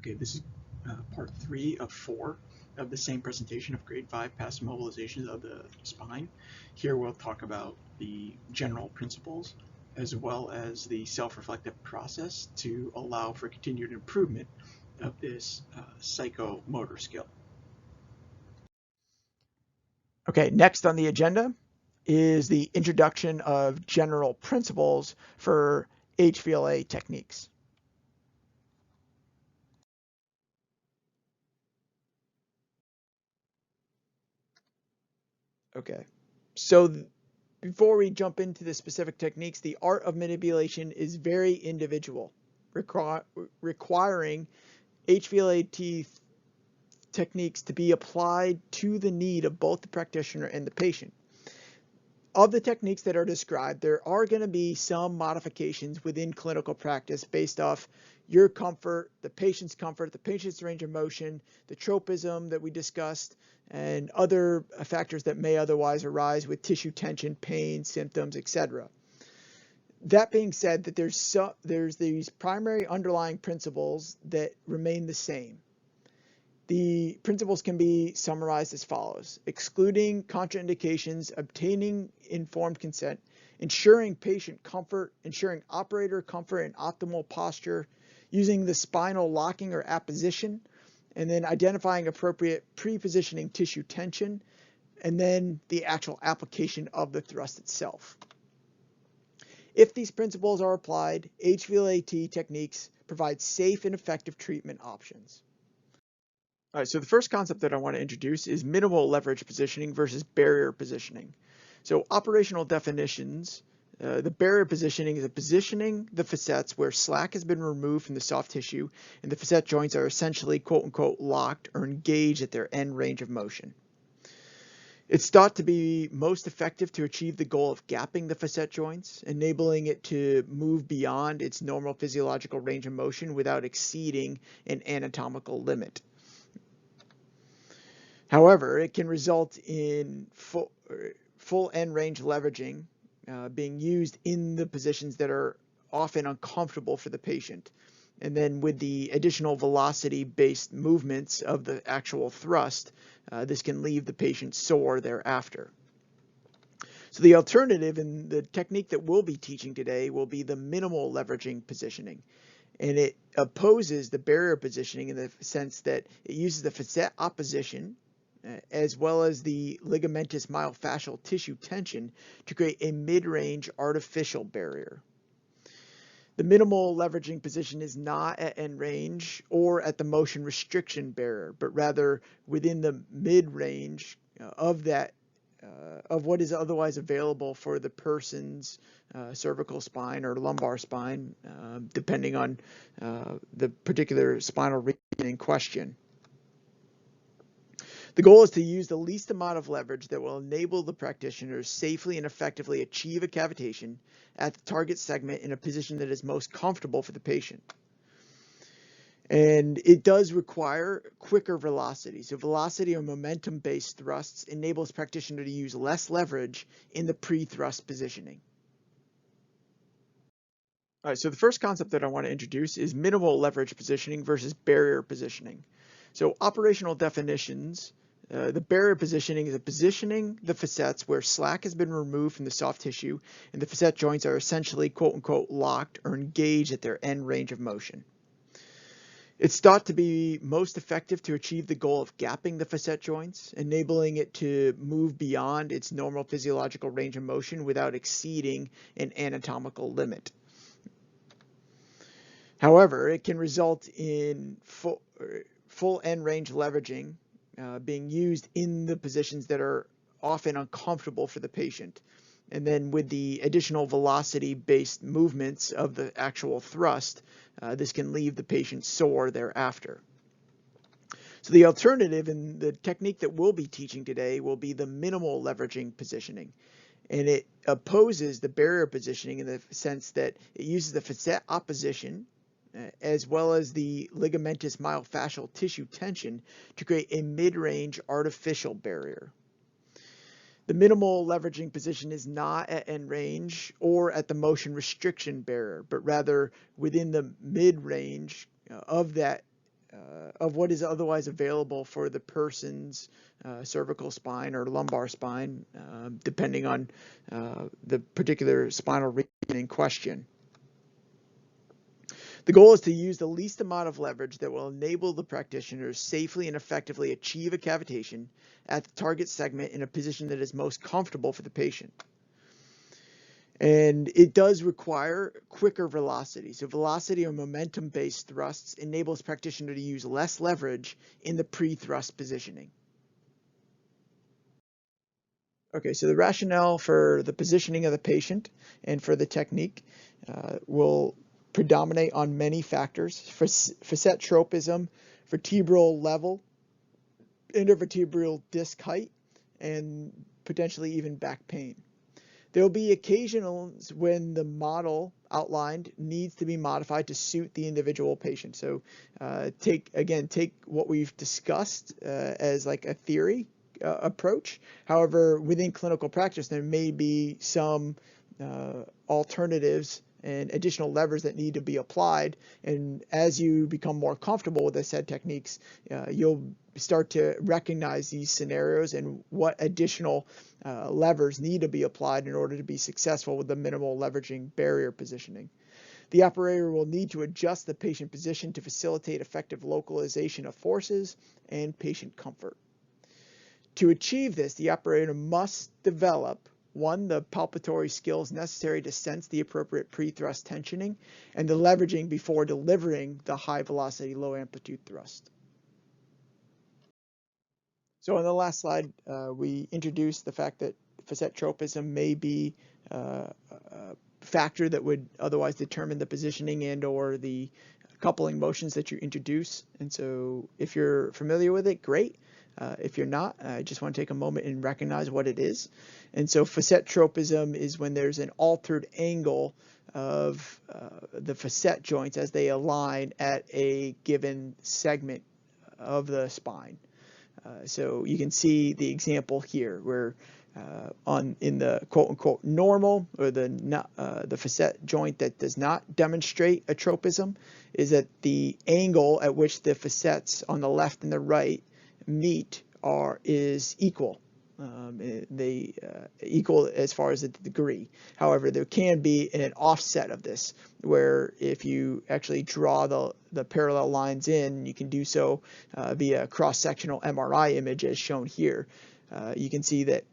Okay, this is part 3 of 4 of the same presentation of grade 5 passive mobilizations of the spine. Here we'll talk about the general principles as well as the self-reflective process to allow for continued improvement of this psychomotor skill. Okay, next on the agenda is the introduction of general principles for HVLA techniques. Okay, so before we jump into the specific techniques, the art of manipulation is very individual, requiring HVLAT techniques to be applied to the need of both the practitioner and the patient. Of the techniques that are described, there are going to be some modifications within clinical practice based off your comfort, the patient's range of motion, the tropism that we discussed, and other factors that may otherwise arise with tissue tension, pain, symptoms, etc. That being said, that there's these primary underlying principles that remain the same. The principles can be summarized as follows: excluding contraindications, obtaining informed consent, ensuring patient comfort, ensuring operator comfort and optimal posture, using the spinal locking or apposition, and then identifying appropriate pre-positioning tissue tension, and then the actual application of the thrust itself. If these principles are applied, HVLAT techniques provide safe and effective treatment options. All right, so the first concept that I want to introduce is minimal leverage positioning versus barrier positioning. So operational definitions, the barrier positioning is positioning the facets where slack has been removed from the soft tissue and the facet joints are essentially quote-unquote locked or engaged at their end range of motion. It's thought to be most effective to achieve the goal of gapping the facet joints, enabling it to move beyond its normal physiological range of motion without exceeding an anatomical limit. However, it can result in full end range leveraging being used in the positions that are often uncomfortable for the patient. And then with the additional velocity-based movements of the actual thrust, this can leave the patient sore thereafter. So the alternative and the technique that we'll be teaching today will be the minimal leveraging positioning. And it opposes the barrier positioning in the sense that it uses the facet opposition as well as the ligamentous myofascial tissue tension to create a mid-range artificial barrier. The minimal leveraging position is not at end range or at the motion restriction barrier, but rather within the mid-range of what is otherwise available for the person's cervical spine or lumbar spine, depending on the particular spinal region in question. The goal is to use the least amount of leverage that will enable the practitioner to safely and effectively achieve a cavitation at the target segment in a position that is most comfortable for the patient. And it does require quicker velocity. So velocity or momentum-based thrusts enables practitioner to use less leverage in the pre-thrust positioning. All right, so the first concept that I want to introduce is minimal leverage positioning versus barrier positioning. So operational definitions. The barrier positioning is positioning the facets where slack has been removed from the soft tissue and the facet joints are essentially quote-unquote locked or engaged at their end range of motion. It's thought to be most effective to achieve the goal of gapping the facet joints, enabling it to move beyond its normal physiological range of motion without exceeding an anatomical limit. However, it can result in full end range leveraging being used in the positions that are often uncomfortable for the patient. And then with the additional velocity-based movements of the actual thrust, this can leave the patient sore thereafter. So the alternative and the technique that we'll be teaching today will be the minimal leveraging positioning. And it opposes the barrier positioning in the sense that it uses the facet opposition as well as the ligamentous myofascial tissue tension to create a mid-range artificial barrier. The minimal leveraging position is not at end range or at the motion restriction barrier, but rather within the mid-range of of what is otherwise available for the person's cervical spine or lumbar spine, depending on the particular spinal region in question. The goal is to use the least amount of leverage that will enable the practitioner to safely and effectively achieve a cavitation at the target segment in a position that is most comfortable for the patient. And it does require quicker velocity. So velocity or momentum-based thrusts enables practitioner to use less leverage in the pre-thrust positioning. Okay, so the rationale for the positioning of the patient and for the technique will predominate on many factors: facet tropism, vertebral level, intervertebral disc height, and potentially even back pain. There will be occasions when the model outlined needs to be modified to suit the individual patient. So take what we've discussed as like a theory approach. However, within clinical practice, there may be some alternatives and additional levers that need to be applied. And as you become more comfortable with the said techniques, you'll start to recognize these scenarios and what additional levers need to be applied in order to be successful with the minimal leveraging barrier positioning. The operator will need to adjust the patient position to facilitate effective localization of forces and patient comfort. To achieve this, the operator must develop the palpatory skills necessary to sense the appropriate pre-thrust tensioning and the leveraging before delivering the high velocity, low amplitude thrust. So on the last slide, we introduced the fact that facet tropism may be a factor that would otherwise determine the positioning and or the coupling motions that you introduce. And so if you're familiar with it, great. If you're not, I just want to take a moment and recognize what it is. And so facet tropism is when there's an altered angle of the facet joints as they align at a given segment of the spine. So you can see the example here where in the quote-unquote normal, or the facet joint that does not demonstrate a tropism, is that the angle at which the facets on the left and the right meet is equal. They equal as far as the degree. However, there can be an offset of this, where if you actually draw the parallel lines in, you can do so via cross-sectional MRI image as shown here. You can see that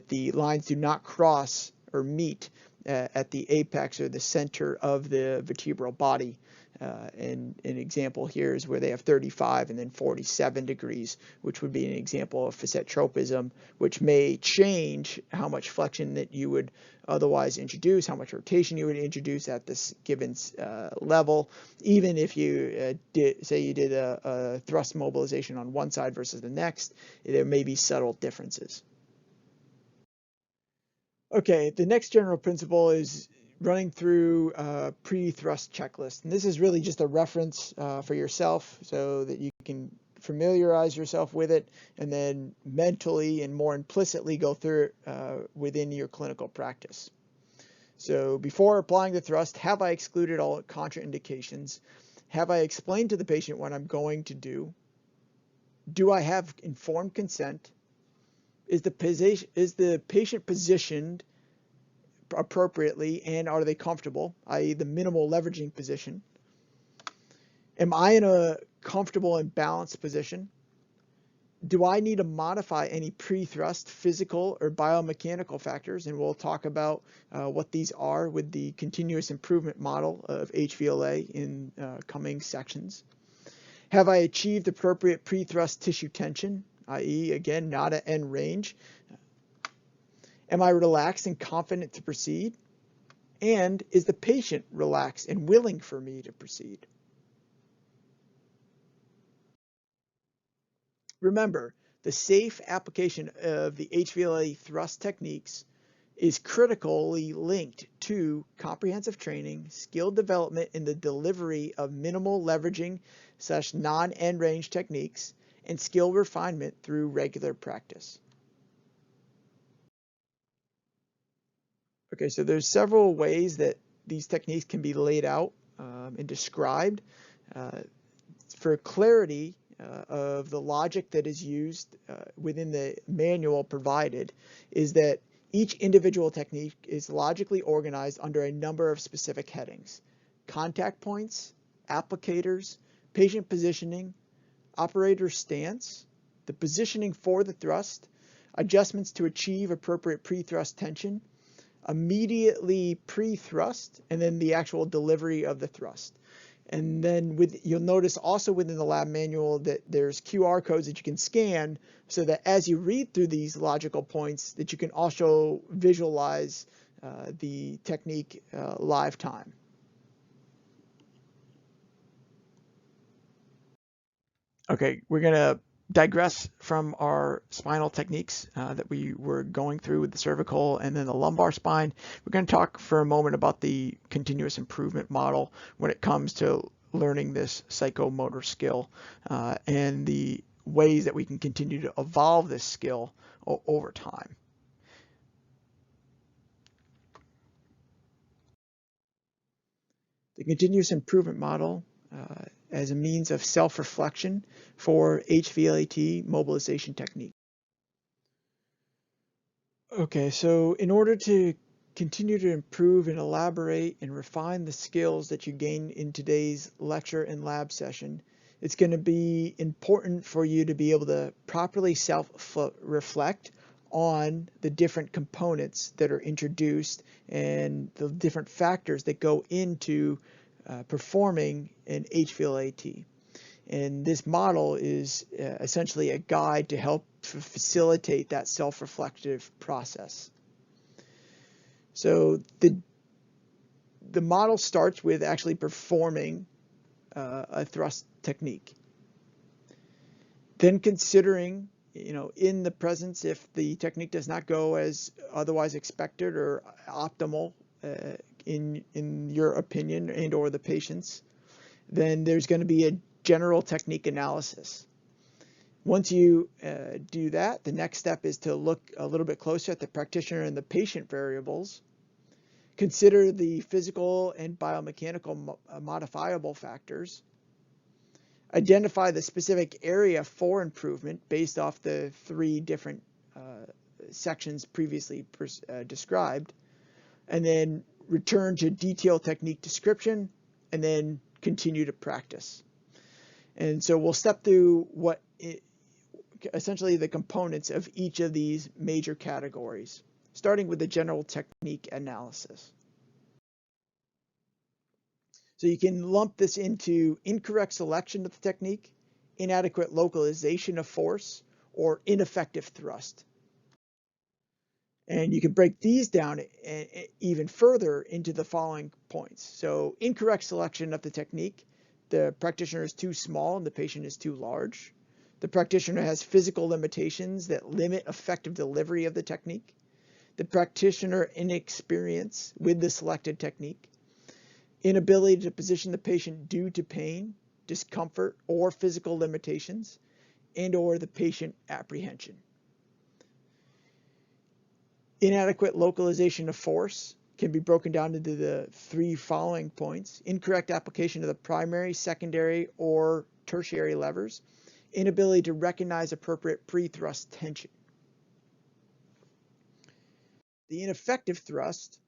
the lines do not cross or meet at the apex or the center of the vertebral body. And an example here is where they have 35 and then 47 degrees, which would be an example of facet tropism, which may change how much flexion that you would otherwise introduce, how much rotation you would introduce at this given level, even if you did a thrust mobilization on one side versus the next. There may be subtle differences. Okay, the next general principle is running through a pre-thrust checklist. And this is really just a reference for yourself so that you can familiarize yourself with it and then mentally and more implicitly go through it within your clinical practice. So before applying the thrust, have I excluded all contraindications? Have I explained to the patient what I'm going to do? Do I have informed consent? Is the patient positioned appropriately, and are they comfortable, i.e. the minimal leveraging position? Am I in a comfortable and balanced position? Do I need to modify any pre-thrust physical or biomechanical factors? And we'll talk about what these are with the continuous improvement model of HVLA in coming sections. Have I achieved appropriate pre-thrust tissue tension, i.e. again, not at end range? Am I relaxed and confident to proceed? And is the patient relaxed and willing for me to proceed? Remember, the safe application of the HVLA thrust techniques is critically linked to comprehensive training, skill development in the delivery of minimal leveraging / non-end range techniques, and skill refinement through regular practice. Okay, so there's several ways that these techniques can be laid out and described. for clarity of the logic that is used within the manual provided, is that each individual technique is logically organized under a number of specific headings: contact points, applicators, patient positioning, operator stance, the positioning for the thrust, adjustments to achieve appropriate pre-thrust tension, immediately pre-thrust, and then the actual delivery of the thrust. And then you'll notice also within the lab manual that there's QR codes that you can scan, so that as you read through these logical points, that you can also visualize the technique live time. Okay, we're going to digress from our spinal techniques that we were going through with the cervical and then the lumbar spine. We're going to talk for a moment about the continuous improvement model when it comes to learning this psychomotor skill and the ways that we can continue to evolve this skill over time. The continuous improvement model as a means of self-reflection for HVLAT mobilization technique. Okay, so in order to continue to improve and elaborate and refine the skills that you gain in today's lecture and lab session, it's going to be important for you to be able to properly self-reflect on the different components that are introduced and the different factors that go into performing an HVLAT. And this model is essentially a guide to help facilitate that self-reflective process. So the model starts with actually performing a thrust technique. Then considering, in the presence, if the technique does not go as otherwise expected or optimal in your opinion and or the patient's, then there's going to be a general technique analysis. Once you do that, the next step is to look a little bit closer at the practitioner and the patient variables. Consider the physical and biomechanical modifiable factors. Identify the specific area for improvement based off the 3 different sections previously described. And then return to detailed technique description, and then continue to practice. And so we'll step through essentially the components of each of these major categories, starting with the general technique analysis. So you can lump this into incorrect selection of the technique, inadequate localization of force, or ineffective thrust. And you can break these down even further into the following points. So incorrect selection of the technique. The practitioner is too small and the patient is too large. The practitioner has physical limitations that limit effective delivery of the technique. The practitioner inexperience with the selected technique. Inability to position the patient due to pain, discomfort, or physical limitations, and or the patient apprehension. Inadequate localization of force can be broken down into the 3 following points: incorrect application of the primary, secondary, or tertiary levers, inability to recognize appropriate pre-thrust tension. The ineffective thrust: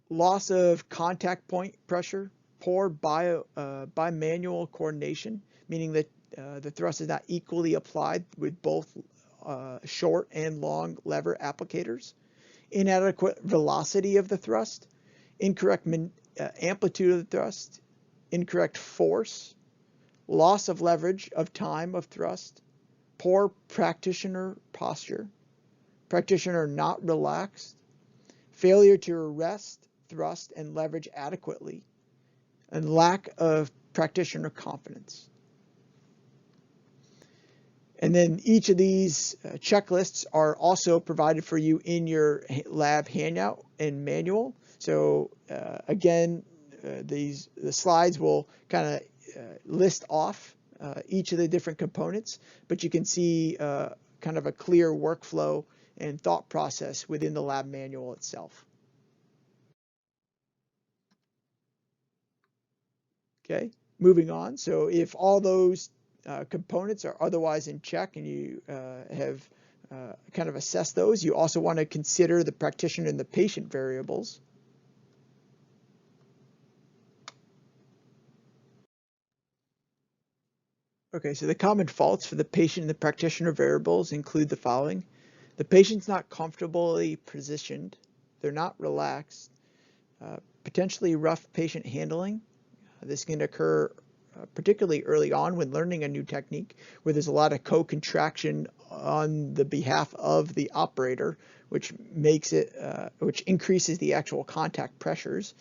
loss of contact point pressure, poor bimanual coordination, meaning that the thrust is not equally applied with both short and long lever applicators, inadequate velocity of the thrust, incorrect amplitude of the thrust, incorrect force, loss of leverage of time of thrust, poor practitioner posture, practitioner not relaxed, failure to arrest, thrust, and leverage adequately, and lack of practitioner confidence. And then each of these checklists are also provided for you in your lab handout and manual. So again, the slides will kind of list off each of the different components, but you can see kind of a clear workflow and thought process within the lab manual itself. Okay, Moving on, so if all those components are otherwise in check and you have kind of assessed those, you also want to consider the practitioner and the patient variables. Okay, so the common faults for the patient and the practitioner variables include the following. The patient's not comfortably positioned. They're not relaxed. Potentially rough patient handling. This can occur particularly early on when learning a new technique, where there's a lot of co-contraction on the behalf of the operator, which makes it, which increases the actual contact pressures.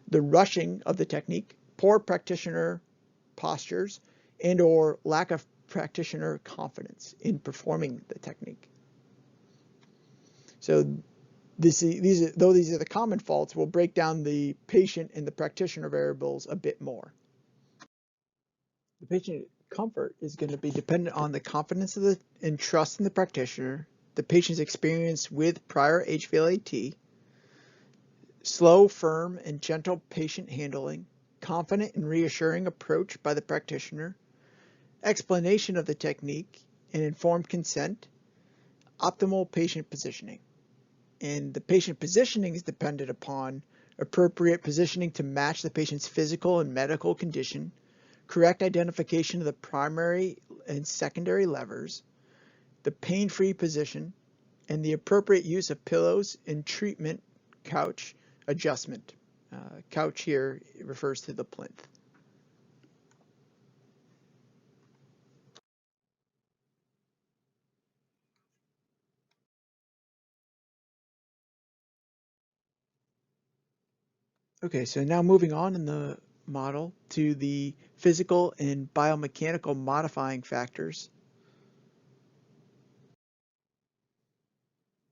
The rushing of the technique, poor practitioner postures, and or lack of practitioner confidence in performing the technique. So though these are the common faults, we'll break down the patient and the practitioner variables a bit more. The patient comfort is going to be dependent on the confidence of and trust in the practitioner, the patient's experience with prior HVLAT, slow, firm, and gentle patient handling, confident and reassuring approach by the practitioner, explanation of the technique, and informed consent, optimal patient positioning. And the patient positioning is dependent upon appropriate positioning to match the patient's physical and medical condition, correct identification of the primary and secondary levers, the pain-free position, and the appropriate use of pillows and treatment couch adjustment. Couch here refers to the plinth. Okay, so now moving on in the model to the physical and biomechanical modifying factors.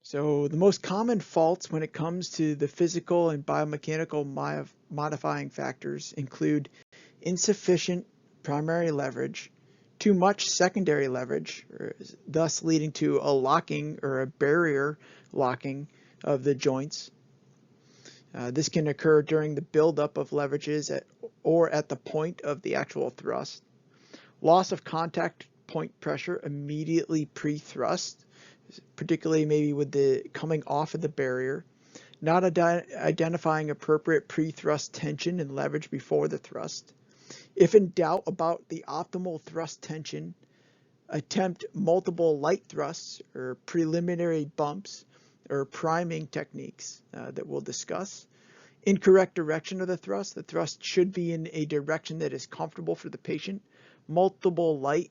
So the most common faults when it comes to the physical and biomechanical modifying factors include insufficient primary leverage, too much secondary leverage, thus leading to a locking or a barrier locking of the joints. This can occur during the buildup of leverages or at the point of the actual thrust. Loss of contact point pressure immediately pre-thrust, particularly maybe with the coming off of the barrier. Not identifying appropriate pre-thrust tension and leverage before the thrust. If in doubt about the optimal thrust tension, attempt multiple light thrusts or preliminary bumps or priming techniques that we'll discuss. Incorrect direction of the thrust should be in a direction that is comfortable for the patient. Multiple light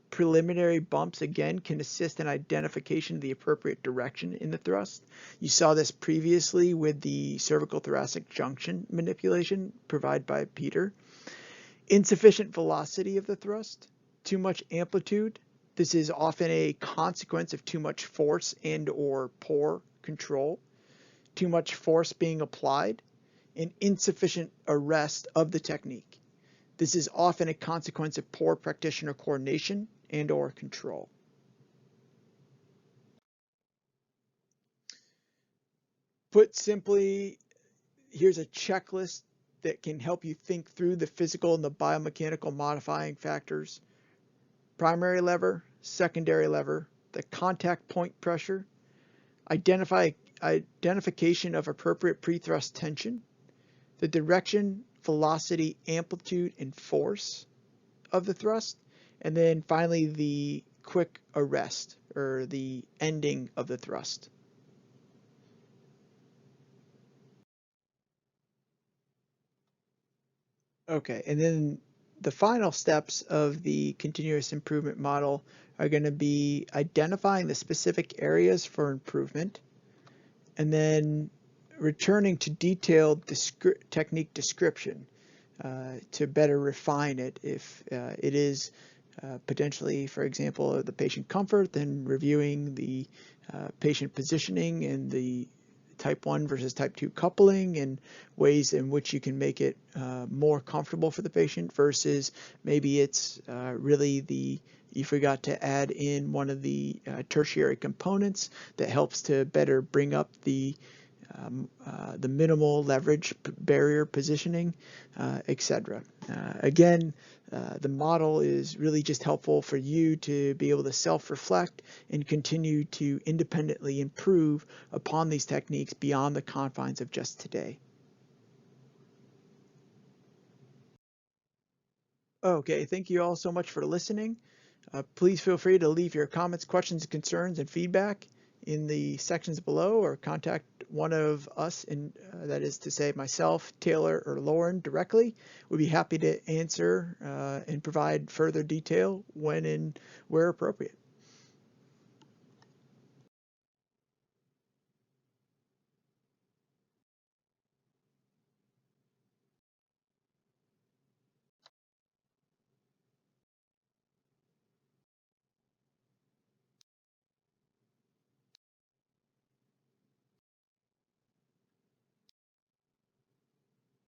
preliminary bumps, again, can assist in identification of the appropriate direction in the thrust. You saw this previously with the cervical thoracic junction manipulation provided by Peter. Insufficient velocity of the thrust, too much amplitude. This is often a consequence of too much force and or poor control. Too much force being applied, and insufficient arrest of the technique. This is often a consequence of poor practitioner coordination and or control. Put simply, here's a checklist that can help you think through the physical and the biomechanical modifying factors. Primary lever, secondary lever, the contact point pressure, identification of appropriate pre-thrust tension, the direction, velocity, amplitude, and force of the thrust, and then finally the quick arrest or the ending of the thrust. Okay, and then the final steps of the continuous improvement model are going to be identifying the specific areas for improvement, and then returning to detailed technique description to better refine it if it is potentially, for example, the patient comfort, then reviewing the patient positioning and the type 1 versus type 2 coupling and ways in which you can make it more comfortable for the patient versus maybe it's really you forgot to add in one of the tertiary components that helps to better bring up the the minimal leverage barrier positioning, etc. Again, the model is really just helpful for you to be able to self-reflect and continue to independently improve upon these techniques beyond the confines of just today. Okay, thank you all so much for listening. Please feel free to leave your comments, questions, concerns, and feedback in the sections below, or contact one of us, that is to say myself, Taylor, or Lauren directly. We'd be happy to answer and provide further detail when and where appropriate.